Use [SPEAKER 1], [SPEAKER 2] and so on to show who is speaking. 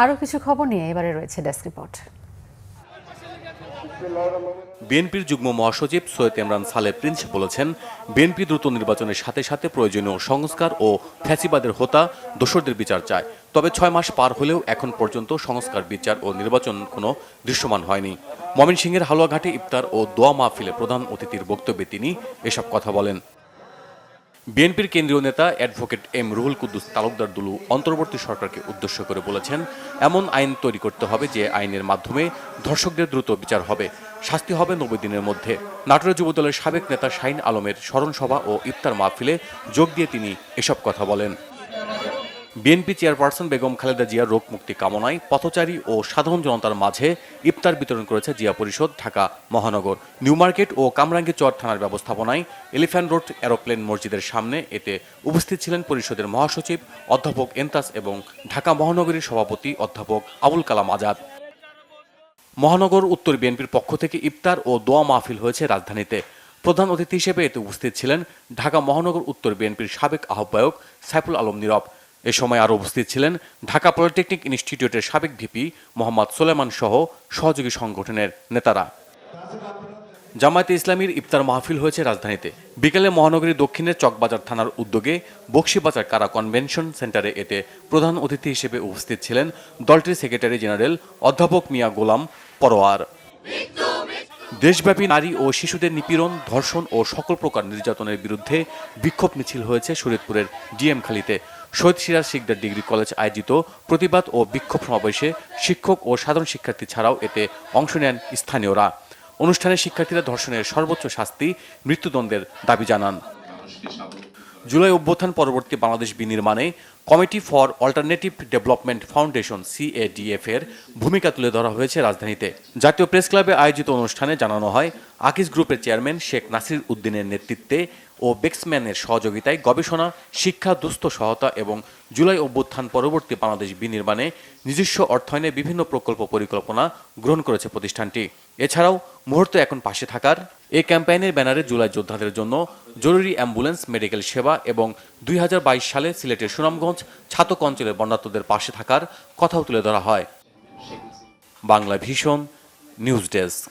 [SPEAKER 1] আরও কিছু খবর নিয়ে এবারে রয়েছে ডেস্ক রিপোর্ট।
[SPEAKER 2] বিএনপির যুগ্ম মহাসচিব সৈয়দ ইমরান সালেহ প্রিন্স বলেছেন, বিএনপি দ্রুত নির্বাচনের সাথে সাথে প্রয়োজনীয় সংস্কার ও ফ্যাসিবাদের হোতা দোসরদের বিচার চায়। তবে 6 মাস পার হলেও এখন পর্যন্ত সংস্কার, বিচার ও নির্বাচন কোনো দৃশ্যমান হয়নি। ময়মনসিংহের হালুয়াঘাটে ইফতার ও দোয়া মাহফিলে প্রধান অতিথির বক্তব্যে তিনি এসব কথা বলেন। বিএনপির কেন্দ্রীয় নেতা অ্যাডভোকেট এম রুহুল কুদ্দুস তালুকদার দুলু অন্তর্বর্তী সরকারকে উদ্দেশ্য করে বলেছেন, এমন আইন তৈরি করতে হবে যে আইনের মাধ্যমে ধর্ষকদের দ্রুত বিচার হবে, শাস্তি হবে 90 দিনের মধ্যে। নাটোরের যুবদলের সাবেক নেতা শাহিন আলমের স্মরণ সভা ও ইফতার মাহফিলে যোগ দিয়ে তিনি এসব কথা বলেন। বিএনপি চেয়ারপারসন বেগম খালেদা জিয়ার রোগ মুক্তি কামনায় পথচারী ও সাধারণ জনতার মাঝে ইফতার বিতরণ করেছে জিয়া পরিষদ ঢাকা মহানগর। নিউ মার্কেট ও কামরাঙ্গীরচর থানার ব্যবস্থাপনায় এলিফ্যান্ট রোড এরোপ্লেন মসজিদের সামনে এতে উপস্থিত ছিলেন পরিষদের মহাসচিব অধ্যাপক এন্তাস এবং ঢাকা মহানগরীর সভাপতি অধ্যাপক আবুল কালাম আজাদ। মহানগর উত্তর বিএনপির পক্ষ থেকে ইফতার ও দোয়া মাহফিল হয়েছে রাজধানীতে। প্রধান অতিথি হিসেবে এতে উপস্থিত ছিলেন ঢাকা মহানগর উত্তর বিএনপির সাবেক আহ্বায়ক সাইফুল আলম নীরব। এ সময় আরও উপস্থিত ছিলেন ঢাকা পলিটেকনিক ইনস্টিটিউটের সাবেক ভিপি মোহাম্মদ সোলেমান সহ সহযোগী সংগঠনের নেতারা। জামায়াতে ইসলামীর ইফতার মাহফিল হয়েছে রাজধানীতে। বিকেলে মহানগরী দক্ষিণের চকবাজার থানার উদ্যোগে বকশীবাজার কারা কনভেনশন সেন্টারে এতে প্রধান অতিথি হিসেবে উপস্থিত ছিলেন দলটির সেক্রেটারি জেনারেল অধ্যাপক মিয়া গোলাম পরোয়ার। দেশব্যাপী নারী ও শিশুদের নিপীড়ন, ধর্ষণ ও সকল প্রকার নির্যাতনের বিরুদ্ধে বিক্ষোভ মিছিল হয়েছে শরীয়তপুরের ডিএমখালীতে। শহীদ সিরাজ শিকদার ডিগ্রি কলেজ আয়োজিত প্রতিবাদ ও বিক্ষোভ সমাবেশে শিক্ষক ও সাধারণ শিক্ষার্থী ছাড়াও এতে অংশ নেন স্থানীয়রা। অনুষ্ঠানে শিক্ষার্থীরা ধর্ষণের সর্বোচ্চ শাস্তি, মৃত্যুদণ্ডের দাবি জানান। জুলাই অভ্যুত্থান পরবর্তী বাংলাদেশ বিনির্মাণে committee for alternative development foundation CADF এর ভূমিকা তুলে ধরা হয়েছে রাজধানীতে। জাতীয় প্রেস ক্লাবে আয়োজিত অনুষ্ঠানে জানানো হয়, আকিজ গ্রুপের চেয়ারম্যান শেখ নাসির উদ্দিনের নেতৃত্বে ও বেক্সম্যানের সহযোগিতায় গবেষণা, শিক্ষা, দুস্থ সহায়তা এবং জুলাই অভ্যুত্থান পরবর্তী বাংলাদেশ বিনির্মাণে নিজস্ব অর্থায়নে বিভিন্ন প্রকল্প পরিকল্পনা গ্রহণ করেছে প্রতিষ্ঠানটি। এছাড়াও মুহূর্তে এখন পাশে থাকার এই ক্যাম্পেইনের ব্যানারে জুলাই যোদ্ধাদের জন্য জরুরি অ্যাম্বুলেন্স, মেডিকেল সেবা এবং 2022 সালে সিলেটের সুনামগঞ্জ ছাতক অঞ্চলের বন্যার্তদের পাশে থাকার কথাও তুলে ধরা হয়। Bangla vision news desk.